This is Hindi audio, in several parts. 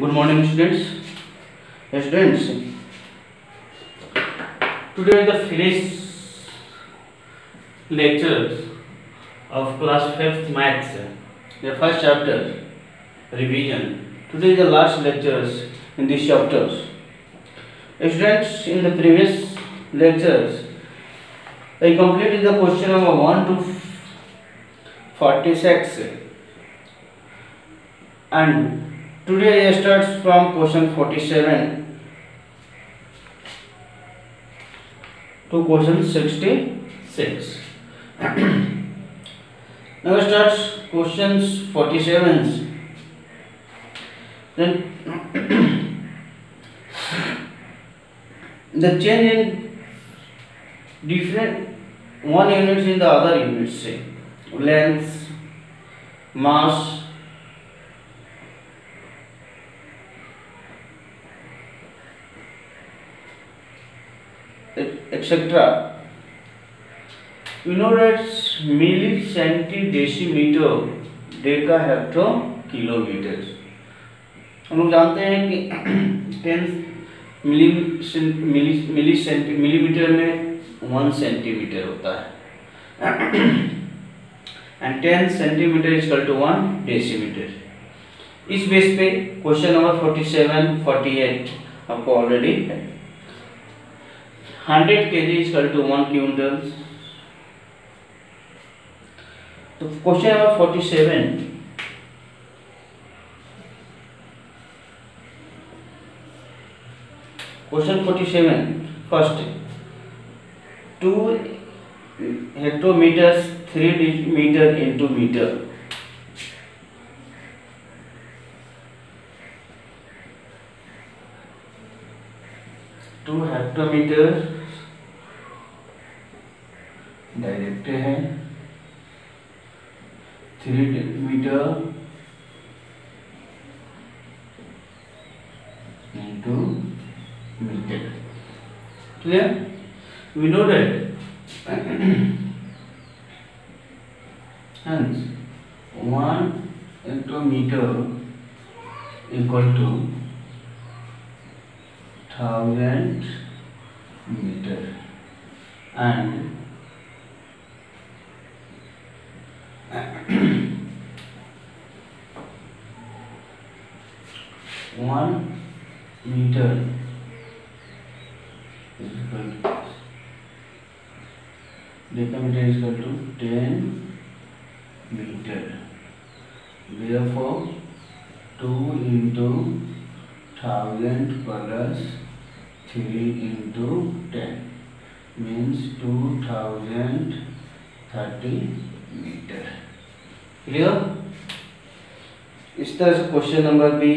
Good morning, students. Students, today is the finished lectures of class 5th maths, the first chapter revision. Today is the last lectures in these chapters. Students, in the previous lectures, I completed the question number 1 to 46, and today I start from question 47 to question 66. Now starts questions 47. Then the change in different one units in the other units, say length, mass, etc. We know that milli, centi, decimeter, Deka hecto kilometre. हम लोग जानते हैं कि 10 मिलीमीटर में 1 सेंटीमीटर होता है and 10 centimetre is equal to 1 decimetre. इस बेस पे क्वेश्चन नंबर 47, 48 आपको ऑलरेडी है. 100 kg is equal to 1 quintal. तो question number 47, question 47 first 2 hectometre 3 metre into metre. Two hectometre direct है, 3 metre into metre. Clear? We know that hence 1 hectometre equal to 1000 meter and 1 meter is equal to decameter is equal to 10 meter. Therefore 2 into 1000 plus 3 into 10 means 2030 meter. Clear? इस तरह से question number B.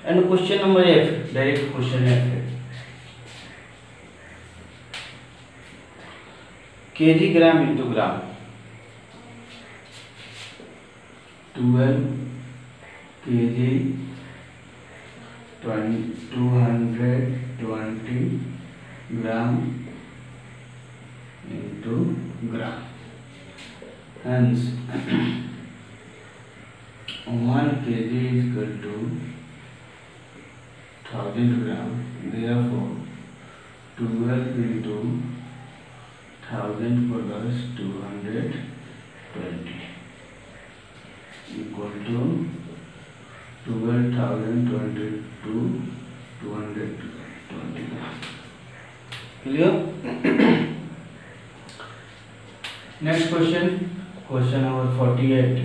And question number F, direct question F है. KG gram into gram. 12 kg 220 gram into gram. Hence 1 kg is equal to 1000 gram. Therefore 12 into 1000 plus 220 equal to 12,022 220. Clear? Next question, question number 48.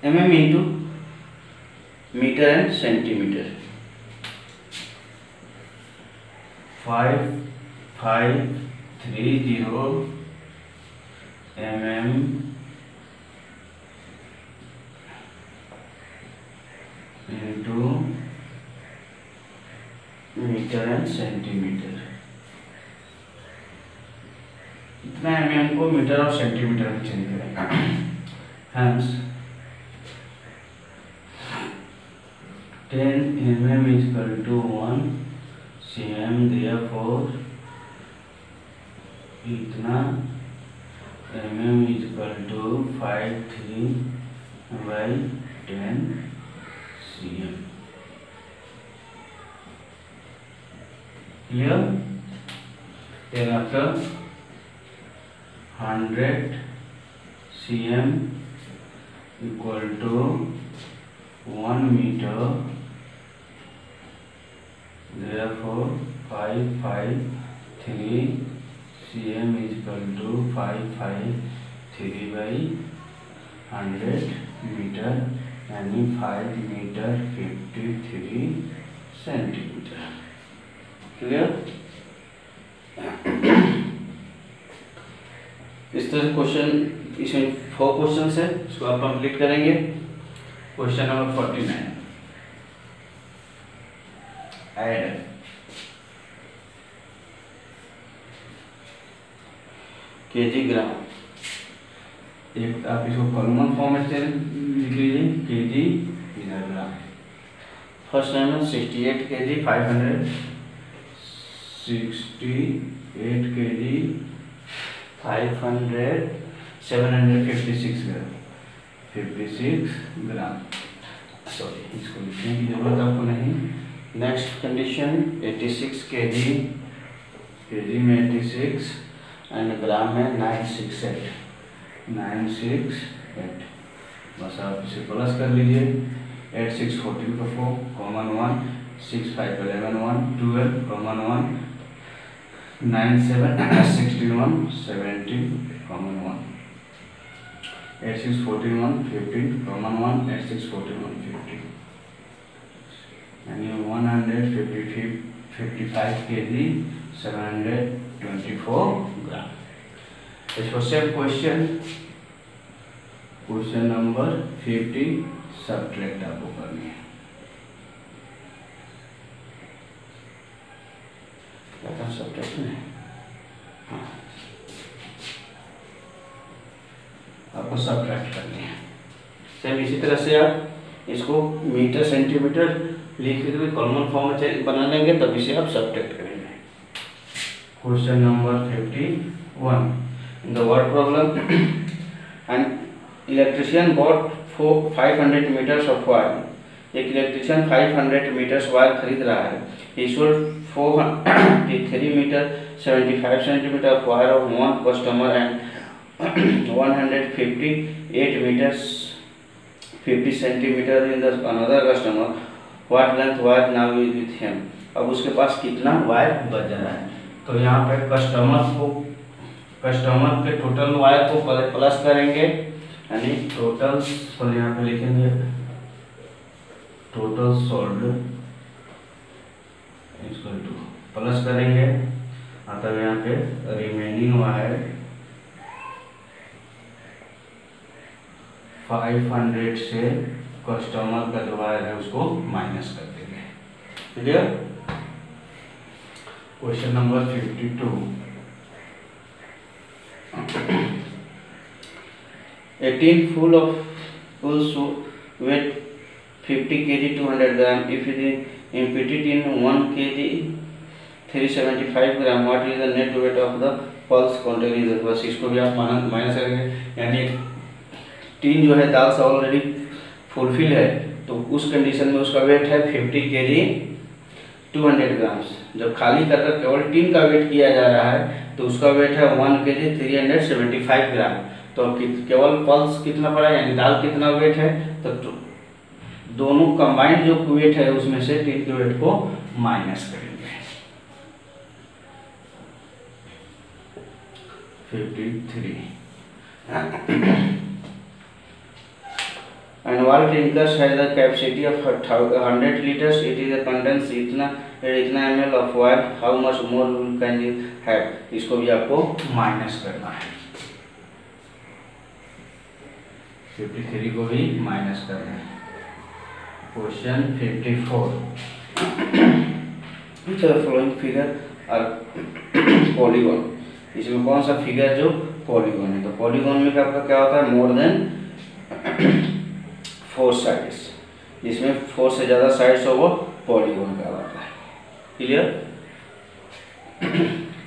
mm into meter and centimeter. 5530 mm into meter and centimeter. इतना mm को मीटर और सेंटीमीटर में चेंज करेंगे. Hence 10 mm is equal to 1 cm. Therefore इतना mm equal to 53/10 cm। Clear? then after 100 cm equal to 1 meter, therefore 553 cm is equal to 553/100 meter, यानी 5 मीटर 53 सेंटीमीटर। क्लियर? इस तरह क्वेश्चन, इसमें 4 क्वेश्चन है, इसको आप कंप्लीट करेंगे। क्वेश्चन नंबर 49, ऐड केजी ग्राम। एक आप इसको कॉलम फॉर्म में लिख लीजिए, केजी ग्राम। फर्स्ट नंबर 68 केजी 568 केजी 756 ग्राम 56 ग्राम। सॉरी, इसको लिखने की जरूरत आपको नहीं। नेक्स्ट कंडीशन 86 केजी में 86 एंड ग्राम में 968। बस आप इसे प्लस कर लीजिए। 8 6 14 का 4 कॉमन 1, 6 5 11 1 12 कॉमन 1, 9 7 61 17 कॉमन 1, 8 6 14 1 15 कॉमन 1, 8 6 14 1 15, यानी 155 केजी 724 ग्राम। इसको सेम क्वेश्चन नंबर 50 सब्ट्रैक्ट आपको करनी है। क्या सब्ट्रैक्ट में? हाँ, आपको सब्ट्रैक्ट करनी है। सेम इसी तरह से आप इसको मीटर सेंटीमीटर लिख के कॉमन फॉर्म में बना लेंगे, तब इसे आप सब्ट्रैक्ट करेंगे। Question number 51, in the word problem, an electrician bought 500 metres of wire. एक इलेक्ट्रिशियन 500 मीटर्स वायर खरीद रहा है। he sold 403 metre 75 centimetre of wire of one customer and 158 meters 50 centimetre in the another customer. What length wire now is with him. अब उसके पास कितना वायर बच रहा है, तो यहाँ पे कस्टमर के टोटल वायर को प्लस करेंगे, यानी टोटल यहाँ पे लिखेंगे total sold equal two plus करेंगे, मतलब यहाँ पे रिमेनिंग वायर 500 से कस्टमर का जो वायर है उसको माइनस कर देंगे। Clear? Question number 52, 18 full of pulls weight 50 kg 200 gram. If it is imputed in 1 kg 375 gram, what is the net weight of the pulse containing the? बस इसको भी आप माइनस करेंगे, यानी 3 जो है दाल से ऑलरेडी फुलफिल है, तो उस कंडीशन में उसका वेट है 50 kg 200 ग्राम्स। जब खाली कर केवल 3 का वेट किया जा रहा है, तो उसका वेट है 1 kg 375 ग्राम। तो केवल पल्स कितना पड़ा, यानी दाल कितना वेट है, तो दोनों कंबाइंड जो वेट है उसमें से 3 के वेट को माइनस करेंगे। 53 and water tankers has the capacity of 100 liters. It is a contains इतना ml of oil. How much more can you have? इसको भी आपको माइनस करना है। 53 को भी माइनस करना है। Question 54, which of the following figure are polygon? इसमें कौन सा फिगर जो पॉलीगॉन है? तो पॉलीगॉन में आपका क्या होता है, मोर देन 4 साइड्स, जिसमें 4 से ज़्यादा साइड्स हो वो पॉलीगॉन कहलाता है। Clear?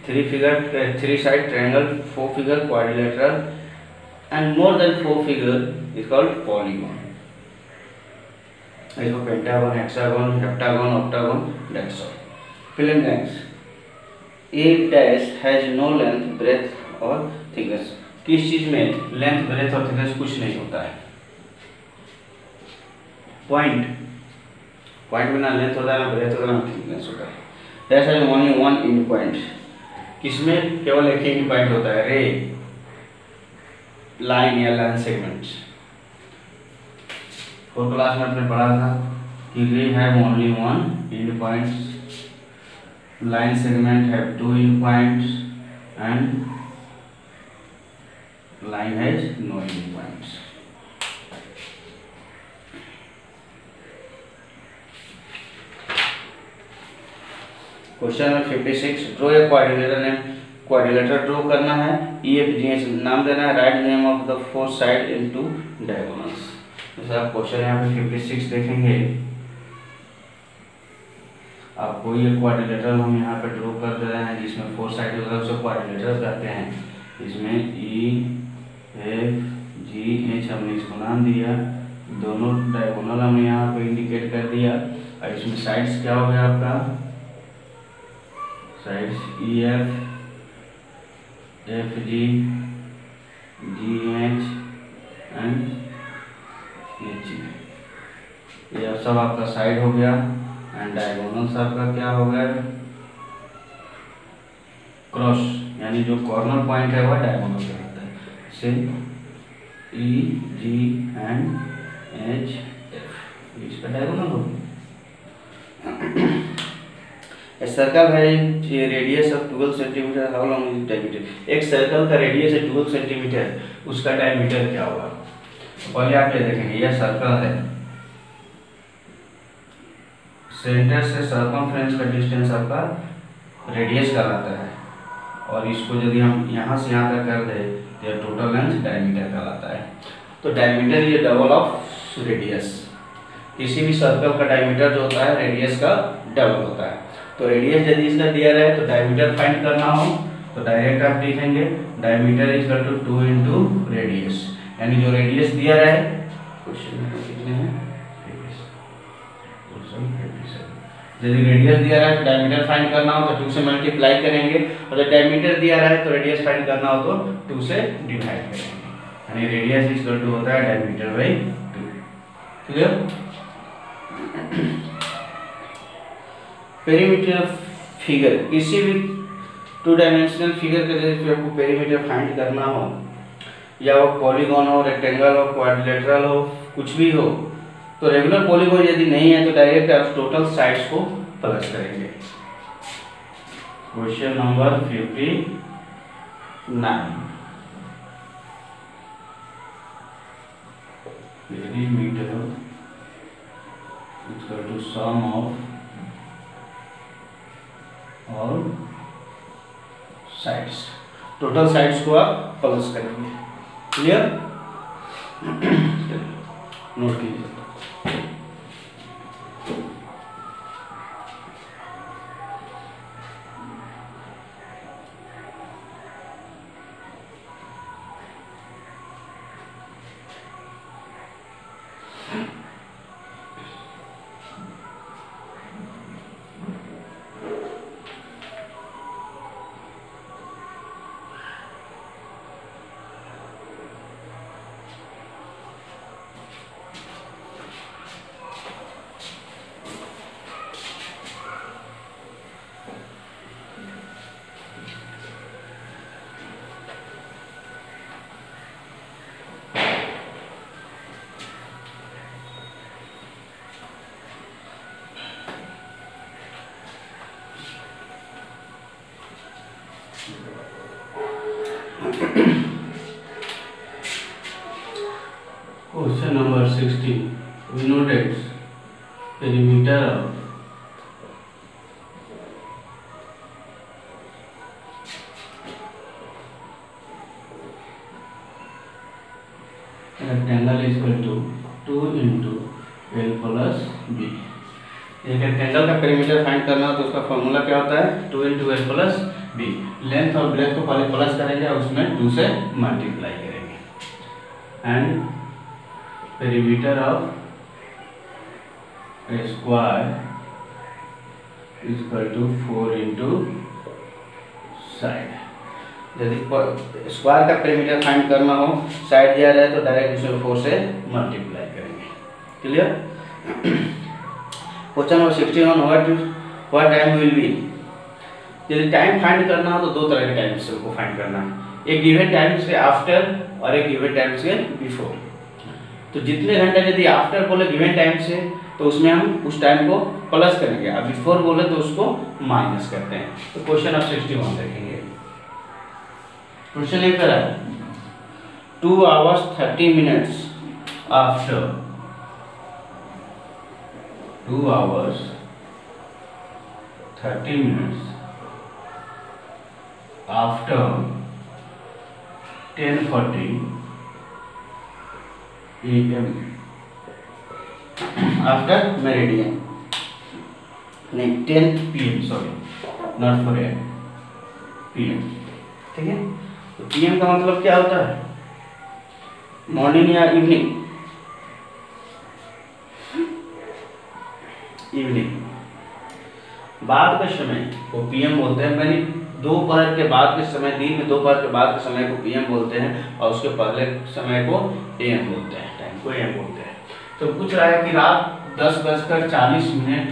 three side triangle, 4 figure quadrilateral, and more than 4 figure is called polygon. इसको pentagon, hexagon, heptagon, octagon, that's all. Fill in blanks. A dash has no length, breadth और thickness. किस चीज में लेंथ, ब्रेथ और थिकनेस कुछ नहीं होता है. पॉइंट में ना लेंथ होता है, ना ब्रेथ होता है, ना थिकनेस होता है. Dash has only one end point. किसमें केवल एक ही end point होता है. रे, लाइन या लाइन सेगमेंट. और क्लास में आपने पढ़ा था कि ray have only one end points, line segment have two end points and line has no end points. Question number 56. Draw a quadrilateral name. Quadrilateral draw करना है. EFGH नाम देना है. Write name of the four side into diagonals. जैसे आप क्वेश्चन यहाँ पे 56 देखेंगे, आपको ये क्वाड्रिलेटरल हम यहाँ पे ड्रॉ कर दे रहे हैं जिसमें फोर साइड होता है, उसे क्वाड्रिलेटरल कहते हैं. इसमें EFGH हमने इसको नाम दिया. दोनों डायगोनल हमने यहाँ पे इंडिकेट कर दिया. और इसमें साइड्स क्या हो गया आपका, sides EF, FG, GH and ये सब आपका साइड हो गया. एंड डायगोनल्स आपका क्या हो गया, क्रॉस, यानी जो कॉर्नर पॉइंट है वह डायगोनल कहलाता है. से E, G and H, F इसका डायगोनल हो गया. A circle has a radius of 12 cm. How long is diameter? एक सर्कल का रेडियस है 12 सेंटीमीटर, उसका डायमीटर क्या होगा. पहले आप ये देखेंगे, यह सर्कल है, सेंटर से सर्कमफ्रेंस का डिस्टेंस आपका रेडियस कहलाता है. और इसको यदि हम यहाँ से यहाँ तक कर दें तो यह टोटल लेंथ डायमीटर कहलाता है. तो डायमीटर ये डबल ऑफ रेडियस. किसी भी सर्कल का डायमीटर जो होता है रेडियस का डबल होता है. तो रेडियस यदि इसका दिया रहे तो डायमीटर फाइंड करना हो तो डायरेक्ट आप लिखेंगे diameter is equal to 2 into radius. यानी जो रेडियस दिया रहे, क्वेश्चन में कितने हैं, यदि रेडियस दिया रहा है तो डायमीटर फाइंड करना हो तो 2 से मल्टीप्लाई करेंगे. और जब डायमीटर दिया रहा है तो रेडियस फाइंड करना हो तो 2 से डिवाइड करेंगे. यानी रेडियस इज इक्वल टू होता है diameter by 2. Clear. Perimeter figure, किसी भी 2 डायमेंशनल फिगर के जरिए आपको पेरीमीटर फाइंड करना हो, या वो पॉलीगॉन हो, रेक्टेंगल हो, क्वाड्रिलेटरल हो, कुछ भी हो, तो रेगुलर पॉलीगॉन यदि नहीं है तो डायरेक्ट आप टोटल साइड्स को प्लस करेंगे. Question number 59. Perimeter equal to sum of all sides. Total sides को आप प्लस करेंगे. क्लियर. नोट कीजिए. Question number 60. We know that perimeter of rectangle is equal to 2 into L plus B. एक रेक्टेंगल का पेरीमीटर फाइंड करना हो तो उसका फॉर्मूला क्या होता है, 2 into L plus B. Length और ब्रेथ को पहले प्लस करेंगे और उसमें 2 से मल्टीप्लाई करेंगे। And perimeter of a square is equal to 4 into side. यदि स्क्वायर का पेरीमीटर फाइंड करना हो, साइड दिया जाए तो डायरेक्ट इसको 4 से मल्टीप्लाई करेंगे। Clear? Question number 61, what time will be. यदि टाइम फाइंड करना हो तो दो तरह के टाइम से को फाइंड करना है, एक गिवन टाइम से आफ्टर और एक गिवन टाइम से बिफोर। तो जितने घंटे यदि आफ्टर बोले गिवन टाइम से तो उसमें हम उस टाइम को प्लस करेंगे, और बिफोर बोले तो उसको माइनस करते हैं। तो क्वेश्चन ऑफ 61 देखेंगे। क्वेश्चन एक तरह है 2 hours 30 minutes after 2 hours 30 minutes after 10:40 AM after meridian, नहीं 10 PM, sorry not for AM, PM। ठीक है, तो PM का मतलब क्या होता है? मॉर्निंग या इवनिंग? इवनिंग। बाद के समय को PM बोलते हैं, यानी दोपहर के बाद के समय, दिन में दोपहर के बाद के समय को PM बोलते हैं और उसके पहले समय को AM बोलते हैं, टाइम को AM बोलते हैं। तो पूछ रहा है कि रात 10:40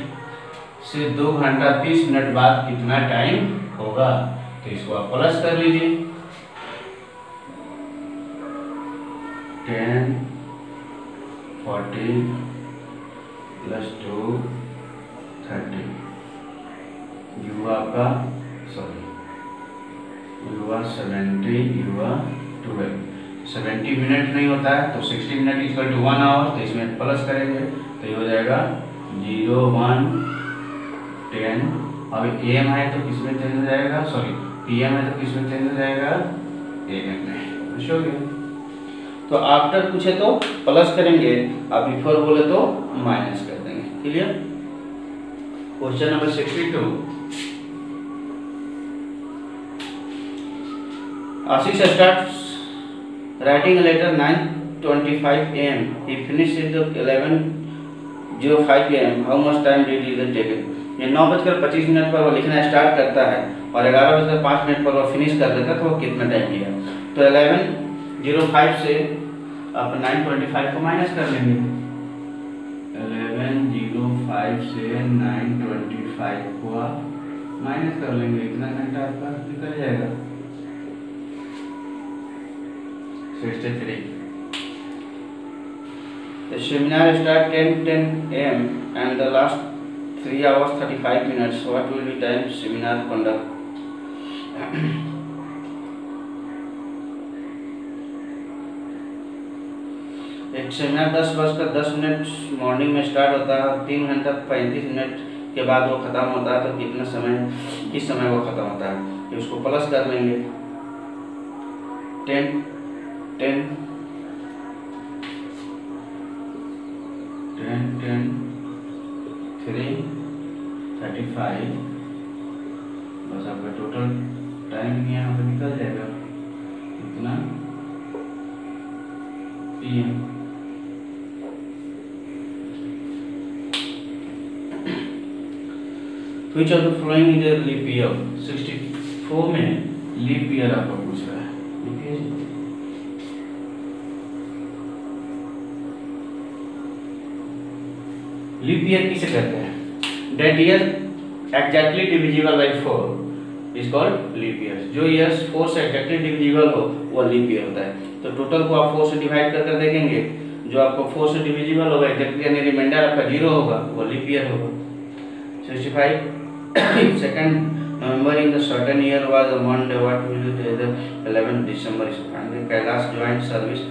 से 2 घंटा 30 मिनट बाद कितना टाइम होगा। तो इसको आप प्लस कर लीजिए, 10:40 + 2:30 युवा का, सॉरी युवा 70 युवा 12, 70 मिनट नहीं होता है तो 60 मिनट इक्वल टू 1 आवर। तो इसमें प्लस करेंगे तो ये हो जाएगा 0, 1, 10। अब AM है तो किसमें चेंज हो जाएगा, सॉरी PM है तो किसमें चेंज हो जाएगा, AM में। हो गया। तो आफ्टर पूछे तो प्लस करेंगे और बिफोर बोले तो माइनस कर देंगे। Clear? Question number 62, Ashish starts writing a letter 9:25 AM. He finished at 11:05 AM. How much time did he take? ये 9:25 पर वो लिखना स्टार्ट करता है और 11:05 पर वो फिनिश कर देता है, तो वो कितना टाइम लिया? तो 11:05 से आप 9:25 को माइनस कर लेंगे। 11:05 से 9:25 को आप माइनस कर लेंगे, इतना घंटा आपका निकल जाएगा, 63। The seminar start 10:10 AM and the last 3 hours 35 minutes. What will be time seminar conduct? एक सेमिनार 10:10 मॉर्निंग में स्टार्ट होता है, 3 घंटा 35 मिनट के बाद वो खत्म होता है। तो कितना समय, किस समय वो खत्म होता है, तो उसको प्लस कर लेंगे, 10 10 10 10 3 35, बस आपका टोटल टाइम यहाँ पर निकल जाएगा इतना PM। Which of the following is a leap year? 64 में लीप ईयर आपको पूछ रहा है। लीप ईयर किसे कहते हैं? That year exactly divisible by 4 is called leap year. जो ईयर्स 4 से exactly divisible हो वो लीप ईयर होता है। तो टोटल को आप 4 से डिवाइड कर देखेंगे, जो आपको 4 से डिविजिबल होगा exactly यानी रिमाइंडर आपका 0 होगा, वो लीप ईयर होगा। 65 2nd November in the certain year was a Monday. What will you do? The 11th December is founded. Kailash joined service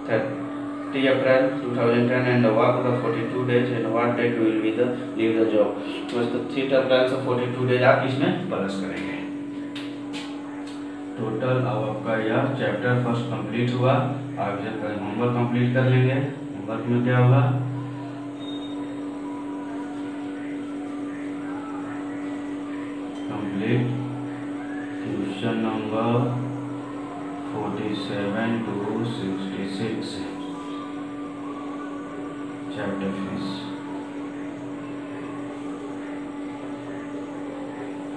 30 April 2010 and worked the 42 days. And what date will be the leave the job? बस तो 3 अप्रैल से 42 डेज आप इसमें प्लस करेंगे। टोटल अब आपका यह चैप्टर फर्स्ट कंप्लीट हुआ। आप जब होमवर्क कंप्लीट कर लेंगे, होमवर्क में क्या होगा, complete Question number 47 to 66. Chapter finish.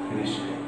Finished.